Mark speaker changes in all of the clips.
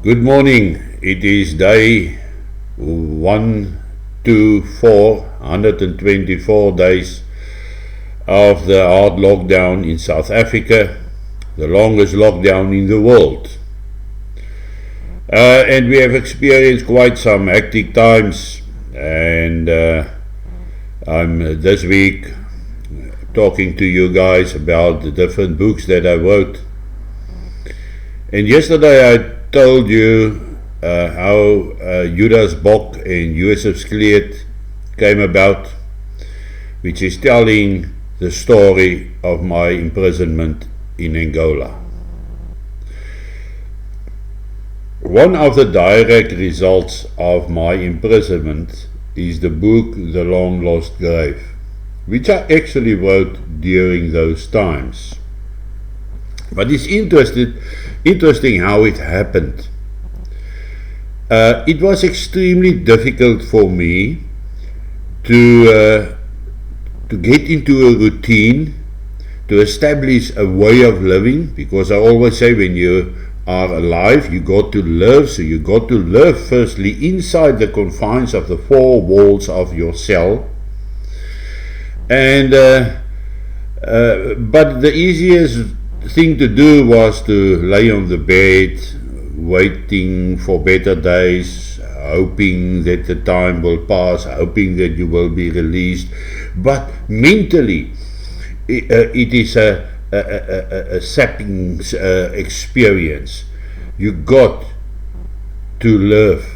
Speaker 1: Good morning. It is day 124 days of the hard lockdown in South Africa, the longest lockdown in the world. And we have experienced quite some hectic times, and I'm this week talking to you guys about the different books that I wrote. And yesterday I told you how Judas Bock and Joseph Skleet came about, which is telling the story of my imprisonment in Angola. One of the direct results of my imprisonment is the book The Long Lost Grave, which I actually wrote during those times. But it's interesting how it happened. It was extremely difficult for me to get into a routine, to establish a way of living, because I always say when you are alive, you got to live. So you got to live firstly inside the confines of the four walls of your cell. And but the easiest thing to do was to lay on the bed, waiting for better days, hoping that the time will pass, hoping that you will be released. But mentally, it is a sapping experience. You got to live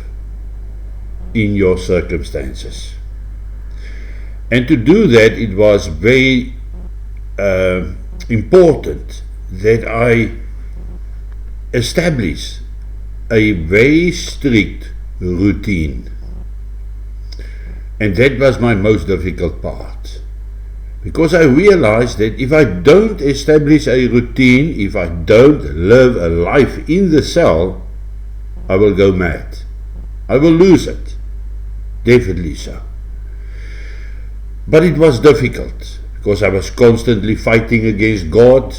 Speaker 1: in your circumstances. And to do that, it was very important that I establish a very strict routine. And that was my most difficult part. Because I realized that if I don't establish a routine, if I don't live a life in the cell, I will go mad. I will lose it. Definitely so. But it was difficult, because I was constantly fighting against God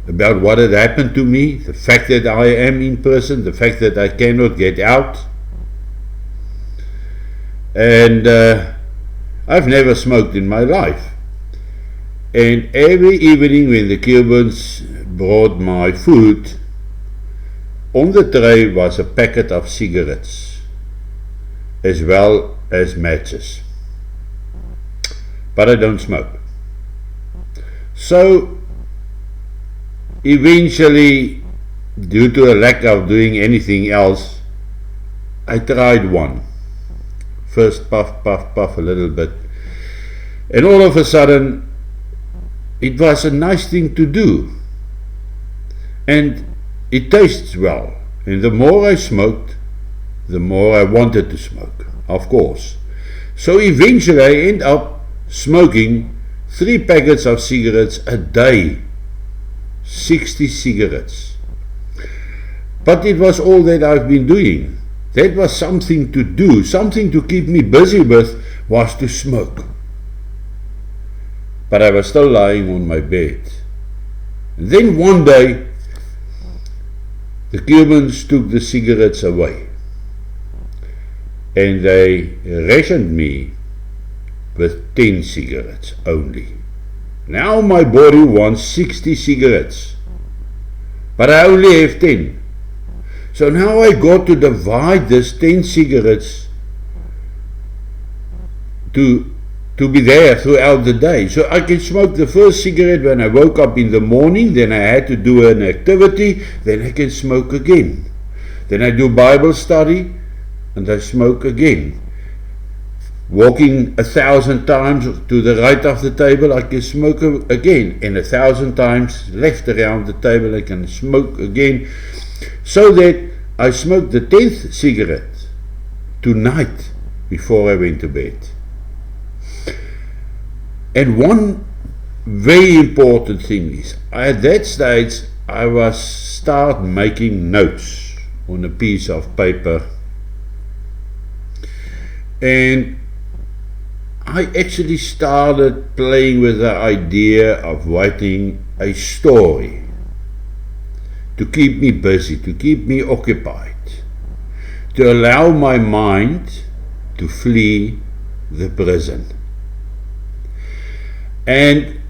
Speaker 1: about what had happened to me, the fact that I am in prison, the fact that I cannot get out. And I've never smoked in my life. And every evening when the Cubans brought my food, on the tray was a packet of cigarettes, as well as matches. But I don't smoke. So eventually, due to a lack of doing anything else, I tried one. First puff, puff, puff a little bit. And all of a sudden, it was a nice thing to do. And it tastes well. And the more I smoked, the more I wanted to smoke, of course. So eventually I end up smoking 3 packets of cigarettes a day. 60 cigarettes. But it was all that I've been doing. That was something to do, something to keep me busy with, was to smoke. But I was still lying on my bed. And then one day, the Cubans took the cigarettes away. And they rationed me with 10 cigarettes only. Now my body wants 60 cigarettes, but I only have 10. So now I got to divide this 10 cigarettes to be there throughout the day. So I can smoke the first cigarette when I woke up in the morning, then I had to do an activity, then I can smoke again. Then I do Bible study, and I smoke again. Walking 1,000 times to the right of the table, I can smoke again. And 1,000 times left around the table, I can smoke again. So that I smoked the 10th cigarette tonight before I went to bed. And one very important thing is, at that stage, I was start making notes on a piece of paper. And I actually started playing with the idea of writing a story. to keep me busy, to keep me occupied, to allow my mind to flee the prison. And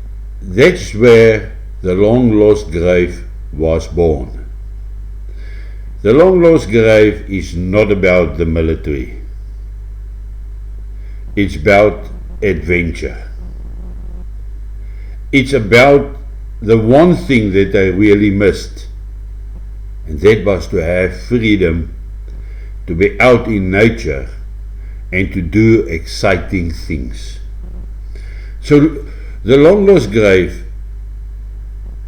Speaker 1: that's where the long lost grave was born. The long lost grave is not about the military. It's about adventure. It's about the one thing that I really missed, and that was to have freedom to be out in nature and to do exciting things. So the long lost grave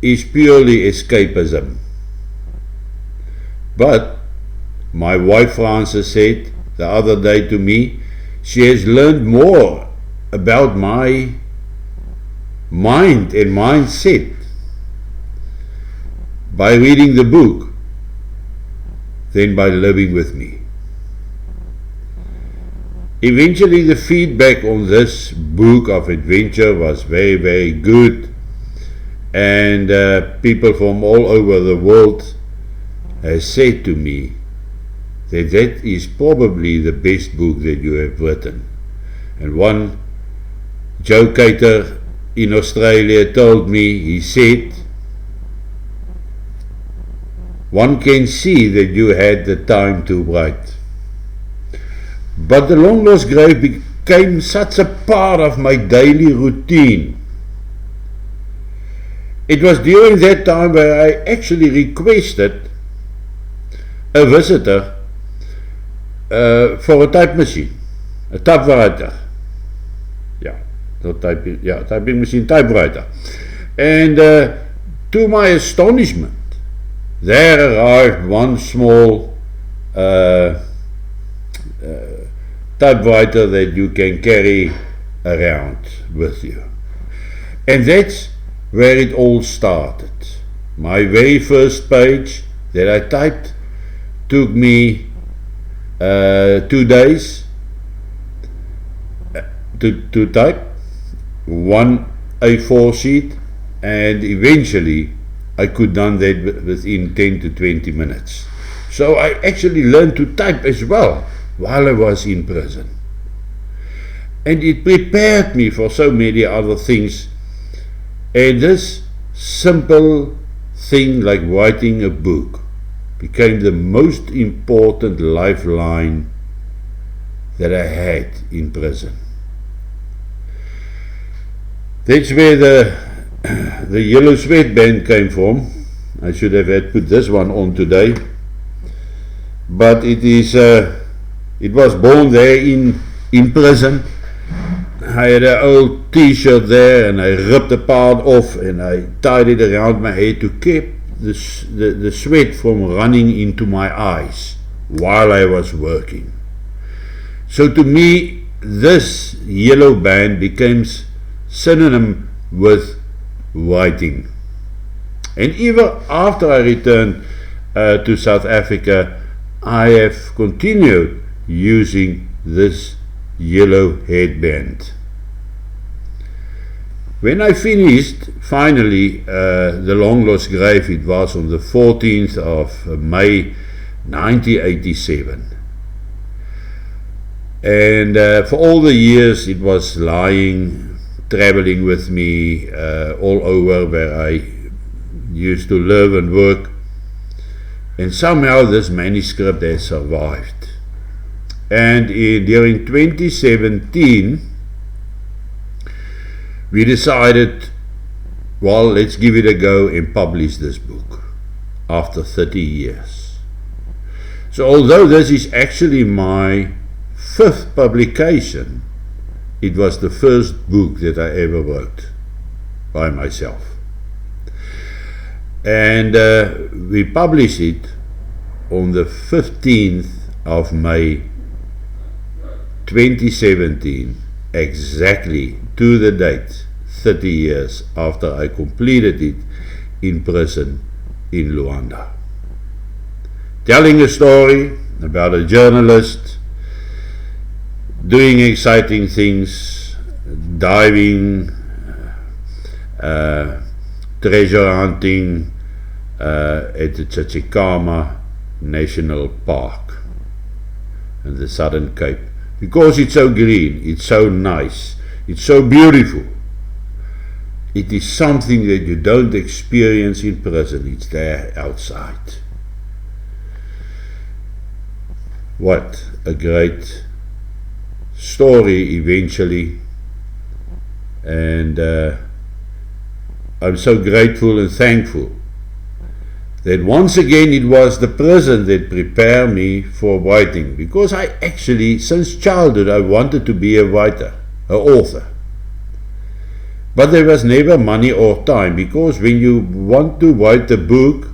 Speaker 1: is purely escapism. But my wife Frances said the other day to me, she has learned more about my mind and mindset by reading the book than by living with me. Eventually the feedback on this book of adventure was very, very good, and people from all over the world has said to me that that is probably the best book that you have written. And one Joe Cater in Australia told me, he said, one can see that you had the time to write. But the long lost grave became such a part of my daily routine. It was during that time where I actually requested a visitor for a type machine, a typewriter. Typing machine, typewriter. And to my astonishment, there arrived one small typewriter that you can carry around with you. And that's where it all started. My very first page that I typed took me 2 days to type, one A4 sheet, and eventually I could done that within 10 to 20 minutes. So I actually learned to type as well while I was in prison. And it prepared me for so many other things. And this simple thing like writing a book became the most important lifeline that I had in prison. That's where the Yellow Sweatband came from. I should have had put this one on today, but it was born there in prison. I had an old t-shirt there, and I ripped the part off and I tied it around my head to keep the sweat from running into my eyes while I was working. So to me, this yellow band became synonym with writing. And even after I returned to South Africa, I have continued using this yellow headband. When I finished, finally, the long lost grave, it was on the 14th of May 1987. And for all the years it was lying, traveling with me all over where I used to live and work. And somehow this manuscript has survived. And during 2017, we decided, well, let's give it a go and publish this book after 30 years. So although this is actually my 5th publication, it was the first book that I ever wrote by myself. And we published it on the 15th of May 2017, exactly to the date, 30 years after I completed it in prison in Luanda. Telling a story about a journalist doing exciting things, diving, treasure hunting, at the Tsitsikama National Park in the Southern Cape, because it's so green, it's so nice, it's so beautiful. It is something that you don't experience in prison. It's there outside. What a great story eventually. And I'm so grateful and thankful that once again it was the prison that prepared me for writing, because I actually, since childhood, I wanted to be a writer, an author. But there was never money or time, because when you want to write a book,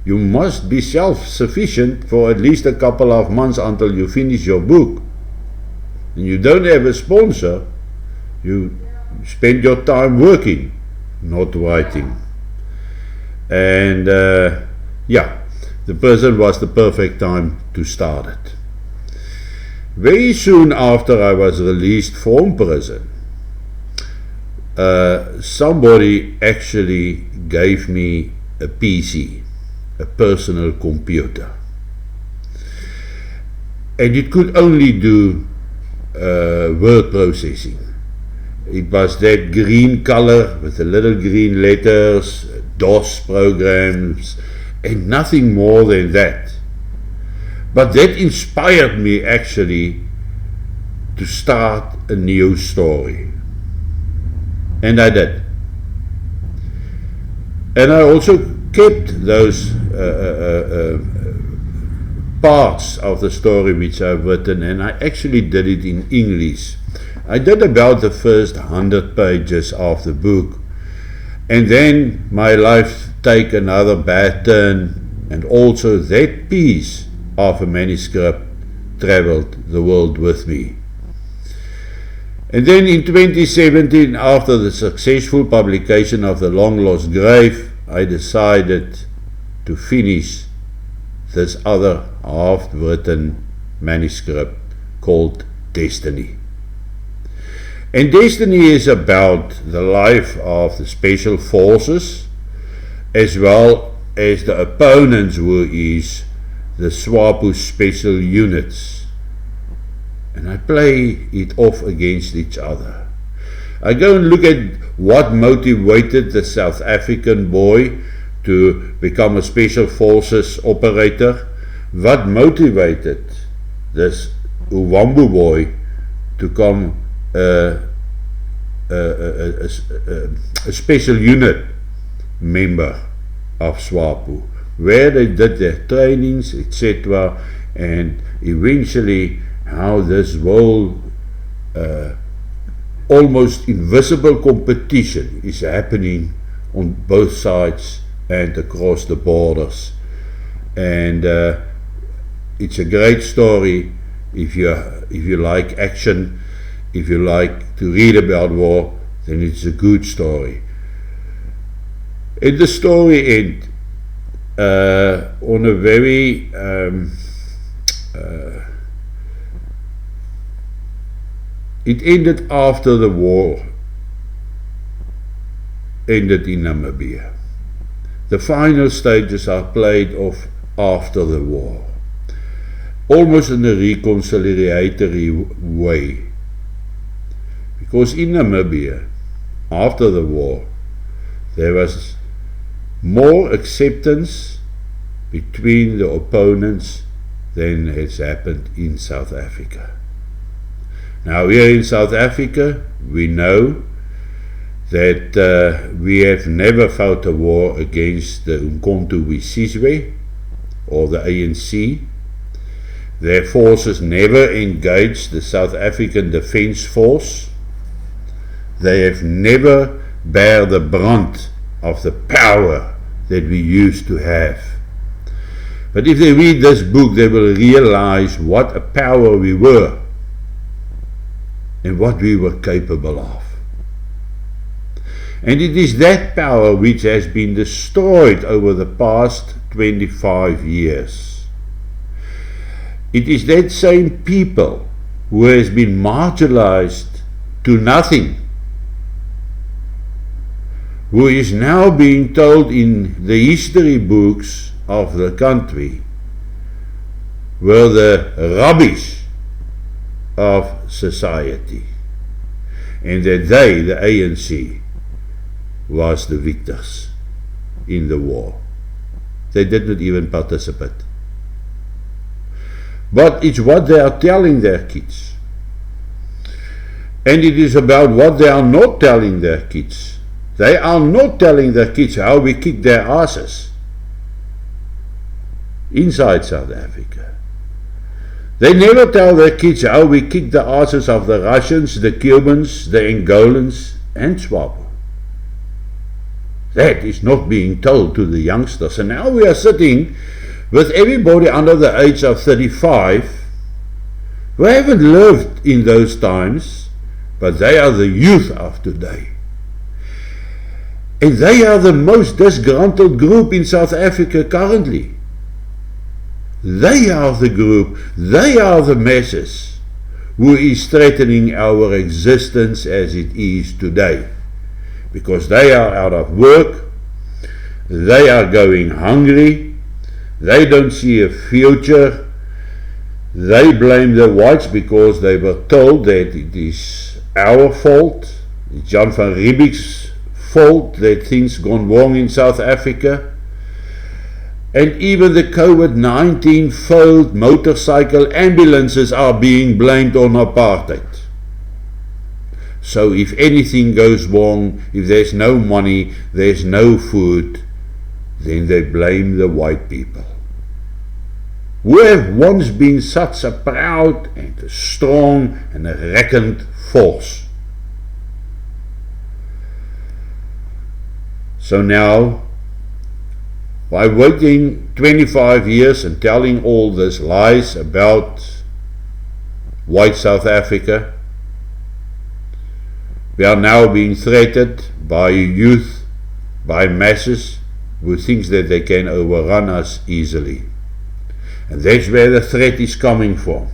Speaker 1: you must be self-sufficient for at least a couple of months until you finish your book. And you don't have a sponsor, you spend your time working, not writing. And the prison was the perfect time to start it. Very soon after I was released from prison, somebody actually gave me a PC, a personal computer, and it could only do word processing. It was that green color with the little green letters, DOS programs, and nothing more than that. But that inspired me actually to start a new story. And I did. And I also kept those parts of the story which I've written, and I actually did it in English. I did about the first 100 pages of the book, and then my life took another bad turn, and also that piece of a manuscript traveled the world with me. And then in 2017, after the successful publication of The Long Lost Grave, I decided to finish this other half-written manuscript called Destiny. And Destiny is about the life of the Special Forces, as well as the opponents, who is the SWAPO Special Units. And I play it off against each other. I go and look at what motivated the South African boy to become a Special Forces operator, what motivated this Uwambu boy to become a special unit member of SWAPO, where they did their trainings, etc., and eventually how this whole almost invisible competition is happening on both sides and across the borders. And it's a great story if you like action. If you like to read about war, then it's a good story. And the story ends on a very it ended after the war ended in Namibia. The final stages are played off after the war, almost in a reconciliatory way. Because in Namibia, after the war, there was more acceptance between the opponents than has happened in South Africa. Now here in South Africa, we know that we have never fought a war against the Umkhonto we Sizwe or the ANC. Their forces never engaged the South African Defence Force. They have never bear the brunt of the power that we used to have. But if they read this book, they will realize what a power we were and what we were capable of. And it is that power which has been destroyed over the past 25 years. It is that same people who has been marginalized to nothing, who is now being told in the history books of the country, were the rubbish of society, and that they, the ANC, was the victors in the war. They did not even participate. But it's what they are telling their kids. And it is about what they are not telling their kids. They are not telling their kids how we kick their asses inside South Africa. They never tell their kids how we kick the asses of the Russians, the Cubans, the Angolans, and Swapo. That is not being told to the youngsters. And now we are sitting with everybody under the age of 35 who haven't lived in those times, but they are the youth of today. And they are the most disgruntled group in South Africa currently. They are the group, they are the masses who is threatening our existence as it is today. Because they are out of work, they are going hungry, they don't see a future, they blame the whites because they were told that it is our fault, it's Jan van Riebeeck's fault that things gone wrong in South Africa. And even the COVID-19 failed motorcycle ambulances are being blamed on apartheid. So if anything goes wrong, if there's no money, there's no food, then they blame the white people, who have once been such a proud and a strong and a reckoned force. So now, by waiting 25 years and telling all these lies about white South Africa, we are now being threatened by youth, by masses who thinks that they can overrun us easily. And that's where the threat is coming from,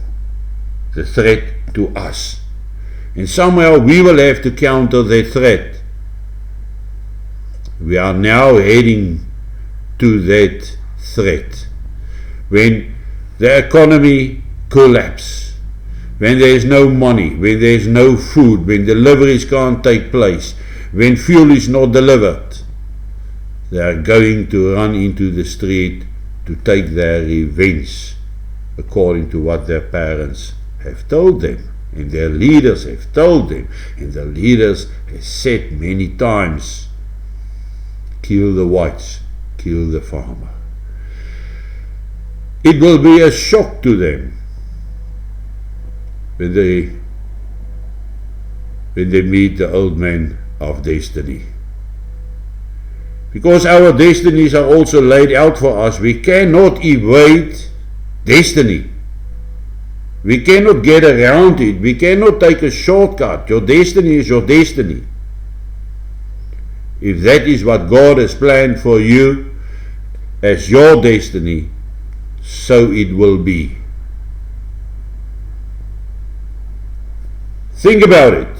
Speaker 1: the threat to us. And somehow we will have to counter that threat. We are now heading to that threat. When the economy collapses, when there is no money, when there is no food, when deliveries can't take place, when fuel is not delivered, they are going to run into the street to take their revenge, according to what their parents have told them, and their leaders have told them, and the leaders have said many times, kill the whites, kill the farmer. It will be a shock to them when they meet the old man of destiny. Because our destinies are also laid out for us. We cannot evade destiny. We cannot get around it. We cannot take a shortcut. Your destiny is your destiny. If that is what God has planned for you as your destiny, so it will be. Think about it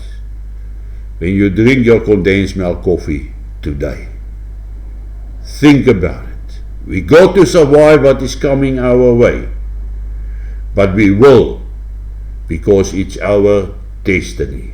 Speaker 1: when you drink your condensed milk coffee today. Think about it. We got to survive what is coming our way, but we will, because it's our destiny.